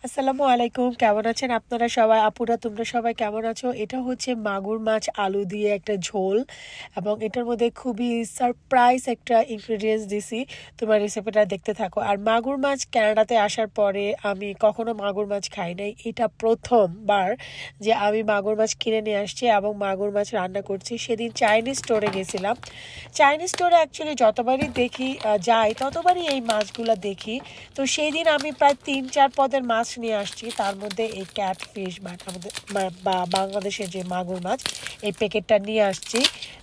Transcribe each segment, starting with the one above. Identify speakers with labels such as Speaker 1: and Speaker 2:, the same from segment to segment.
Speaker 1: আসসালামু আলাইকুম, কেমন আছেন আপনারা সবাই? আপুরা তোমরা সবাই কেমন আছো? এটা হচ্ছে মাগুর মাছ আলু দিয়ে একটা ঝোল, এবং এটার মধ্যে খুবই সারপ্রাইজ একটা ইনগ্রেডিয়েন্টস দিছি। তোমার রেসিপিটা দেখতে থাকো। আর মাগুর মাছ কানাডাতে আসার পরে আমি কখনো মাগুর মাছ খাই নাই, এটা প্রথমবার যে আমি মাগুর মাছ কিনে নিয়ে আসছি এবং মাগুর মাছ রান্না করছি। সেদিন চাইনিজ স্টোরে গেছিলাম। চাইনিজ স্টোরে অ্যাকচুয়ালি যতবারই দেখি যাই ততবারই এই মাছগুলো দেখি। তো সেই দিন আমি প্রায় ৩-৪ পদের মাছ নিয়ে আসছি, তার মধ্যে এই ক্যাটফিশ বা আমাদের বা বাংলাদেশের যে মাগুর মাছ, এই প্যাকেটটা নিয়ে আসছি।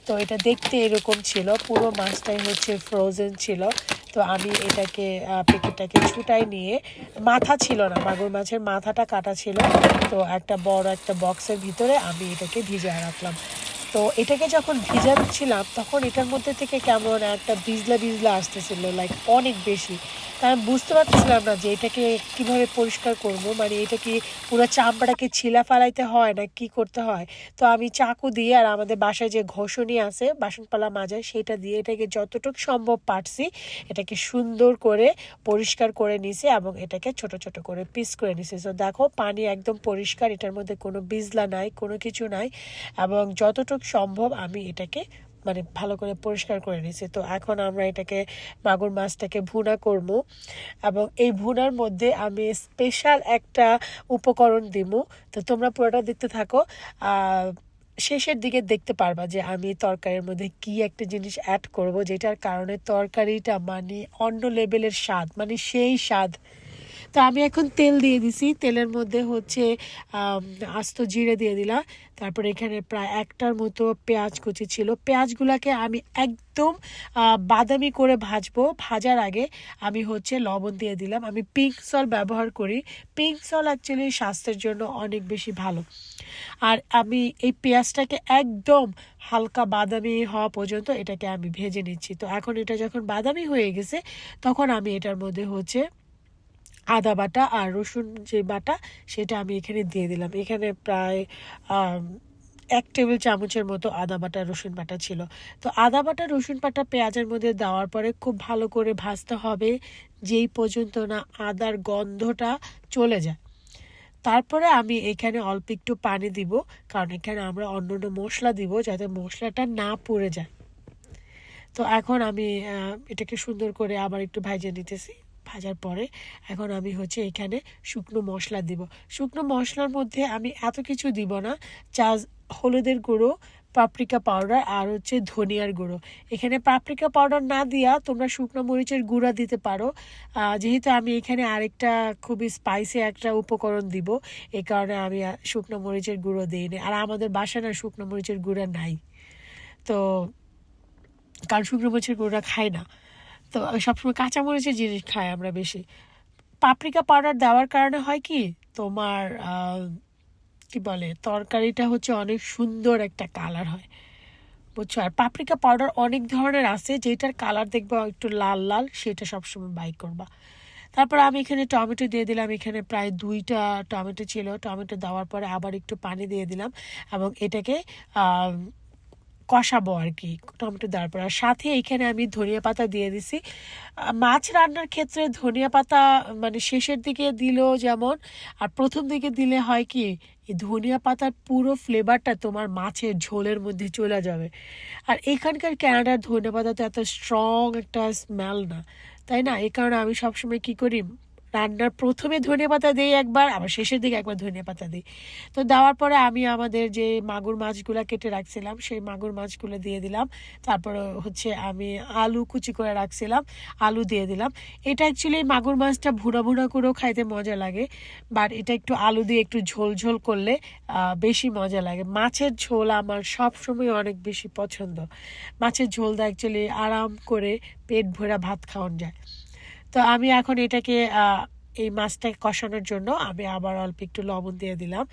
Speaker 1: তো এটা দেখতে এরকম ছিল, পুরো মাছটাই হচ্ছে ফ্রোজেন ছিল। তো আমি এটাকে প্যাকেটটাকে ছুটাই নিয়ে, মাথা ছিল না, মাগুর মাছের মাথাটা কাটা ছিল। তো একটা বড় একটা বক্সের ভিতরে আমি এটাকে ভিজিয়ে রাখলাম। তো এটাকে যখন ভিজাচ্ছিলাম তখন এটার মধ্যে থেকে কেমন একটা ভিজলা ভিজলা আসতেছিল, লাইক অনেক বেশি। তা আমি বুঝতে পারতেছিলাম না যে এটাকে কিভাবে পরিষ্কার করব, মানে এটা কি পুরো চামড়াটাকে ছিলা ফালাইতে হয় না কি করতে হয়। তো আমি চাকু দিয়ে আর আমাদের বাসায় যে ঘষণি আছে বাসনপালা মাজায় সেটা দিয়ে এটাকে যতটুকু সম্ভব পারছি এটাকে সুন্দর করে পরিষ্কার করে নিছি এবং এটাকে ছোট ছোট করে পিস করে নিছি। তো দেখো পানি একদম পরিষ্কার, এটার মধ্যে কোনো বিজলা নাই, কোনো কিছু নাই, এবং যতটুকু সম্ভব আমি এটাকে মানে ভালো করে পরিষ্কার করে নিয়েছি। তো এখন আমরা এটাকে মাগুর মাছটাকে ভুনা করব, এবং এই ভুনার মধ্যে আমি স্পেশাল একটা উপকরণ দিব। তো তোমরা পুরোটা দেখতে থাকো। শেষের দিকে দেখতে পারবা যে আমি তরকারির মধ্যে কি একটা জিনিস অ্যাড করব, যেটার কারণে তরকারিটা মানে অন্য লেভেলের স্বাদ, মানে সেই স্বাদ। তো আমি এখন তেল দিয়ে দিছি, তেলের মধ্যে হচ্ছে আস্ত জিরে দিয়ে দিলাম। তারপরে এখানে প্রায় একটার মতো পেঁয়াজ কুচি ছিল, পেঁয়াজগুলোকে আমি একদম বাদামি করে ভাজবো। ভাজার আগে আমি হচ্ছে লবণ দিয়ে দিলাম। আমি পিঙ্ক সল ব্যবহার করি, পিঙ্ক সল অ্যাকচুয়ালি স্বাস্থ্যের জন্য অনেক বেশি ভালো। আর আমি এই পেঁয়াজটাকে একদম হালকা বাদামি হওয়া পর্যন্ত এটাকে আমি ভেজে নিচ্ছি। তো এখন এটা যখন বাদামি হয়ে গেছে তখন আমি এটার মধ্যে হচ্ছে আদা বাটা আর রসুন যে বাটা সেটা আমি এখানে দিয়ে দিলাম। এখানে প্রায় 1 টেবিল চামচের মতো আদা বাটা রসুন বাটা ছিল। তো আদা বাটা রসুন বাটা পেঁয়াজের মধ্যে দেওয়ার পরে খুব ভালো করে ভাজতে হবে, যেই পর্যন্ত না আদার গন্ধটা চলে যায়। তারপরে আমি এখানে অল্প একটু পানি দিব, কারণ এখানে আমরা অন্য অন্য মশলা দিব যাতে মশলাটা না পুড়ে যায়। তো এখন আমি এটাকে সুন্দর করে আবার একটু ভাজে নিতেছি। ভাজার পরে এখন আমি হচ্ছে এখানে শুকনো মশলা দিব। শুকনো মশলার মধ্যে আমি এত কিছু দিব না, চা হলুদের গুঁড়ো, পাপরিকা পাউডার আর হচ্ছে ধনিয়ার গুঁড়ো। এখানে পাপরিকা পাউডার না দিয়া তোমরা শুকনো মরিচের গুঁড়া দিতে পারো। যেহেতু আমি এখানে আরেকটা খুবই স্পাইসি একটা উপকরণ দিব, এই কারণে আমি শুকনো মরিচের গুঁড়ো দিইনি। আর আমাদের বাসায় না শুকনো মরিচের গুঁড়া নাই, তো কারণ শুকনো মরিচের গুঁড়োটা খাই না। তো সবসময় কাঁচামরিচের জিনিস খাই আমরা বেশি। পাপরিকা পাউডার দেওয়ার কারণে হয় কি, তোমার কি বলে, তরকারিটা হচ্ছে অনেক সুন্দর একটা কালার হয়, বুঝছো। আর পাপরিকা পাউডার অনেক ধরনের আছে, যেটার কালার দেখবা একটু লাল লাল, সেটা সবসময় বাই করবা। তারপর আমি এখানে টমেটো দিয়ে দিলাম। এখানে প্রায় 2টা টমেটো ছিল। টমেটো দেওয়ার পরে আবার একটু পানি দিয়ে দিলাম এবং এটাকে কষাবো আর কি টমেটো দেওয়ার পর। আর সাথে এখানে আমি ধনিয়া পাতা দিয়ে দিছি। মাছ রান্নার ক্ষেত্রে ধনিয়া পাতা মানে শেষের দিকে দিলেও যেমন, আর প্রথম দিকে দিলে হয় কি, এই ধনিয়া পাতার পুরো ফ্লেভারটা তোমার মাছের ঝোলের মধ্যে চলে যাবে। আর এখানকার কানাডার ধনিয়া পাতা তো এত স্ট্রং একটা স্মেল না, তাই না? এই কারণে আমি সবসময় কি করি, রান্নার প্রথমে ধনিয়া পাতা দিই একবার, আবার শেষের দিকে একবার ধনিয়া পাতা দিই। তো দেওয়ার পরে আমি আমাদের যে মাগুর মাছগুলো কেটে রাখছিলাম সেই মাগুর মাছগুলো দিয়ে দিলাম। তারপরে হচ্ছে আমি আলু কুচি করে রাখছিলাম, আলু দিয়ে দিলাম। এটা অ্যাকচুয়ালি মাগুর মাছটা ভুনা ভুনা করেও খাইতে মজা লাগে, বাট এটা একটু আলু দিয়ে একটু ঝোল ঝোল করলে বেশি মজা লাগে। মাছের ঝোল আমার সবসময় অনেক বেশি পছন্দ। মাছের ঝোলটা অ্যাকচুয়ালি আরাম করে পেট ভরা ভাত খাওয়ান যায়। তো আমি এখন এটাকে এই মাছটাকে কষানোর জন্য আমি আবার অল্প একটু লবণ দিয়ে দিলাম।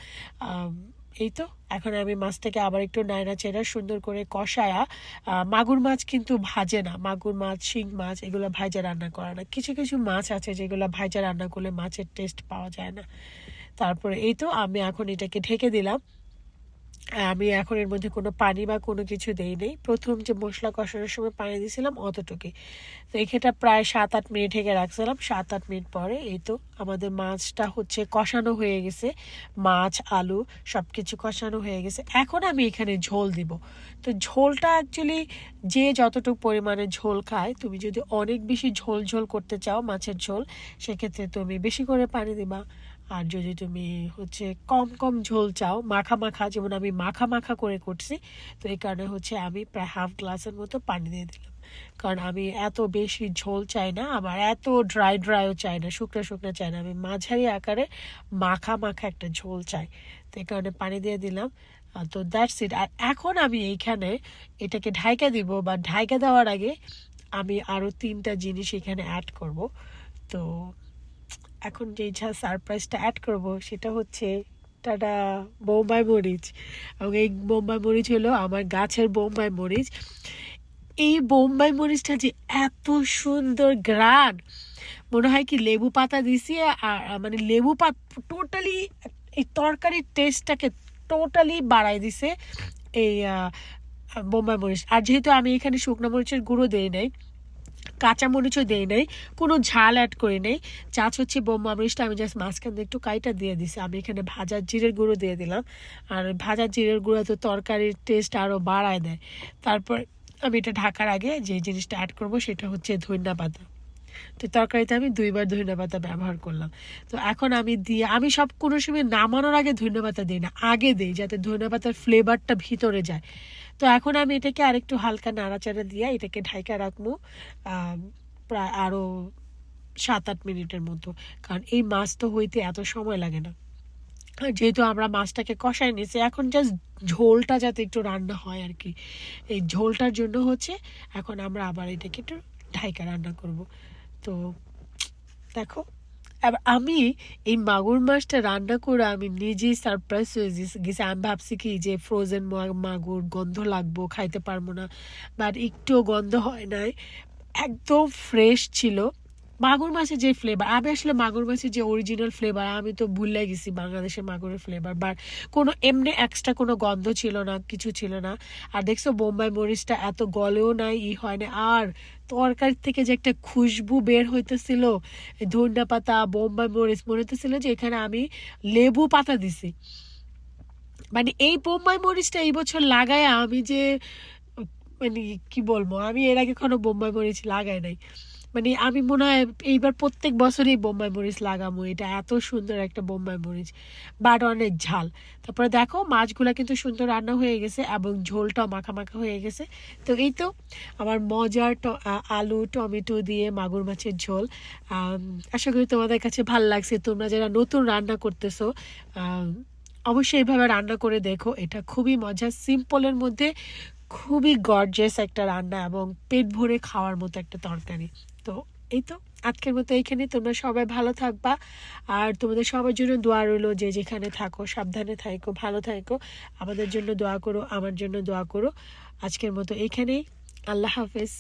Speaker 1: এই তো এখন আমি মাছটাকে আবার একটু নাড়া চেড়া সুন্দর করে কষায়া, মাগুর মাছ কিন্তু ভাজে না, মাগুর মাছ শিং মাছ এগুলো ভাজা রান্না করে না। কিছু কিছু মাছ আছে যেগুলো ভাজা রান্না করলে মাছের টেস্ট পাওয়া যায় না। তারপরে এই তো আমি এখন এটাকে ঢেকে দিলাম আমি এখন এর মধ্যে কোনো পানি বা কোনো কিছু দেই নেই, প্রথম যে মশলা কষানোর সময় পানি দিয়েছিলাম অতটুকুই। তো এখানটা প্রায় 7-8 মিনিট ঢেকে রাখছিলাম। 7-8 মিনিট পরে এই তো আমাদের মাছটা হচ্ছে কষানো হয়ে গেছে, মাছ আলু সব কিছু কষানো হয়ে গেছে। এখন আমি এখানে ঝোল দিব। তো ঝোলটা অ্যাকচুয়ালি যে যতটুকু পরিমাণে ঝোল খায়, তুমি যদি অনেক বেশি ঝোল ঝোল করতে চাও মাছের ঝোল, সেক্ষেত্রে তুমি বেশি করে পানি দিবা। আর যদি তুমি হচ্ছে কম কম ঝোল চাও, মাখা মাখা, যেমন আমি মাখা মাখা করে করছি, তো এই কারণে হচ্ছে আমি প্রায় হাফ গ্লাসের মতো পানি দিয়ে দিলাম। কারণ আমি এত বেশি ঝোল চাই না, আমার এত ড্রাই ড্রাইও চাই না, শুকনো শুকনো চাই না, আমি মাঝারি আকারে মাখা মাখা একটা ঝোল চাই। তো এই কারণে পানি দিয়ে দিলাম। তো দ্যাটস ইট। আর এখন আমি এইখানে এটাকে ঢাইকা দিব, বা ঢাইকা দেওয়ার আগে আমি আরও 3টা জিনিস এখানে অ্যাড করব। তো এখন যে সারপ্রাইজটা অ্যাড করব সেটা হচ্ছে টাটা, বোম্বাই মরিচ। এবং এই বোম্বাই মরিচ হলো আমার গাছের বোম্বাই মরিচ। এই বোম্বাই মরিচটা যে এত সুন্দর ঘ্রাণ, মনে হয় কি লেবু পাতা দিছি। আর মানে লেবু পাতা টোটালি এই তরকারির টেস্টটাকে টোটালি বাড়াই দিছে এই বোম্বাই মরিচ। আর যেহেতু আমি এখানে শুকনো মরিচের গুঁড়ো দেই নাই, কাঁচামরিচও দেই নাই, কোনো ঝাল অ্যাড করি নাই, জাস্ট হচ্ছে বোম্বা মরিচটা আমি জাস্ট মাঝখান দিয়ে একটু কাইটা দিয়ে দিছি। আমি এখানে ভাজা জিরের গুঁড়ো দিয়ে দিলাম। আর ভাজা জিরের গুঁড়ো তো তরকারির টেস্ট আরও বাড়ায় দেয়। তারপর আমি এটা ঢাকার আগে যে জিনিসটা অ্যাড করব সেটা হচ্ছে ধনিয়া পাতা। তো তরকারিতে আমি 2বার ধনিয়া পাতা ব্যবহার করলাম। তো এখন আমি সব কোনো সময় নামানোর আগে ধনিয়া পাতা দিই না, আগে দিই, যাতে ধনিয়া পাতার ফ্লেভারটা ভিতরে যায়। তো এখন আমি এটাকে আরেকটু হালকা নাড়াচাড়া দিয়ে এটাকে ঢাইকা রাখবো প্রায় আরও 7-8 মিনিটের মতো। কারণ এই মাছ তো হইতে এত সময় লাগে না। আর যেহেতু আমরা মাছটাকে কষাই নিয়েছি, এখন জাস্ট ঝোলটা যাতে একটু রান্না হয় আর কি, এই ঝোলটার জন্য হচ্ছে এখন আমরা আবার এটাকে একটু ঢাইকা রান্না করব। তো দেখো, এবার আমি এই মাগুর মাছটা রান্না করে আমি নিজেই সারপ্রাইজ হয়ে গেছি। আমি ভাবছি কি যে ফ্রোজেন মাগুর, গন্ধ লাগবো, খাইতে পারবো না, বাট একটুও গন্ধ হয় নাই, একদম ফ্রেশ ছিল। মাগুর মাছের যে ফ্লেভার, আমি আসলে মাগুর মাছের যে অরিজিনাল ফ্লেভার আমি তো ভুলে গেছি বাংলাদেশের মাগুরের ফ্লেভার, বাট কোনো এমনি এক্সট্রা কোনো গন্ধ ছিল না, কিছু ছিল না। আর দেখছো বোম্বাই মরিচটা এত গলেও নাই, হয় না। আর তরকারি থেকে যে একটা খুশবু বের হইতেছিল, ধনিয়া পাতা, বোম্বাই মরিচ, মনে হইতেছিল যে এখানে আমি লেবু পাতা দিছি। মানে এই বোম্বাই মরিচটা এই বছর লাগায় আমি যে মানে কি বলবো, আমি এর আগে কোনো বোম্বাই মরিচ লাগাই নাই। মানে আমি মনে হয় এইবার প্রত্যেক বছরই বোম্বাই মরিচ লাগাবো, এটা এত সুন্দর একটা বোম্বাই মরিচ, বাট অনেক ঝাল। তারপরে দেখো মাছগুলা কিন্তু সুন্দর রান্না হয়ে গেছে এবং ঝোলটাও মাখা মাখা হয়ে গেছে। তো এই তো আমার মজার আলু টমেটো দিয়ে মাগুর মাছের ঝোল। আশা করি তোমাদের কাছে ভালো লাগছে। তোমরা যারা নতুন রান্না করতেছো অবশ্যই এইভাবে রান্না করে দেখো, এটা খুবই মজা, সিম্পলের মধ্যে খুবই গর্জিয়াস একটা রান্না এবং পেট ভরে খাওয়ার মতো একটা তরকারি। তো এই তো আজকের মতো এইখানে, তোমরা সবাই ভালো থাকবা। আর তোমাদের সবার জন্য দোয়া রইলো, যে যেখানে থাকো সাবধানে থাকো, ভালো থাকো, আমাদের জন্য দোয়া করো, আমার জন্য দোয়া করো। আজকের মতো এইখানেই, আল্লাহ হাফেজ।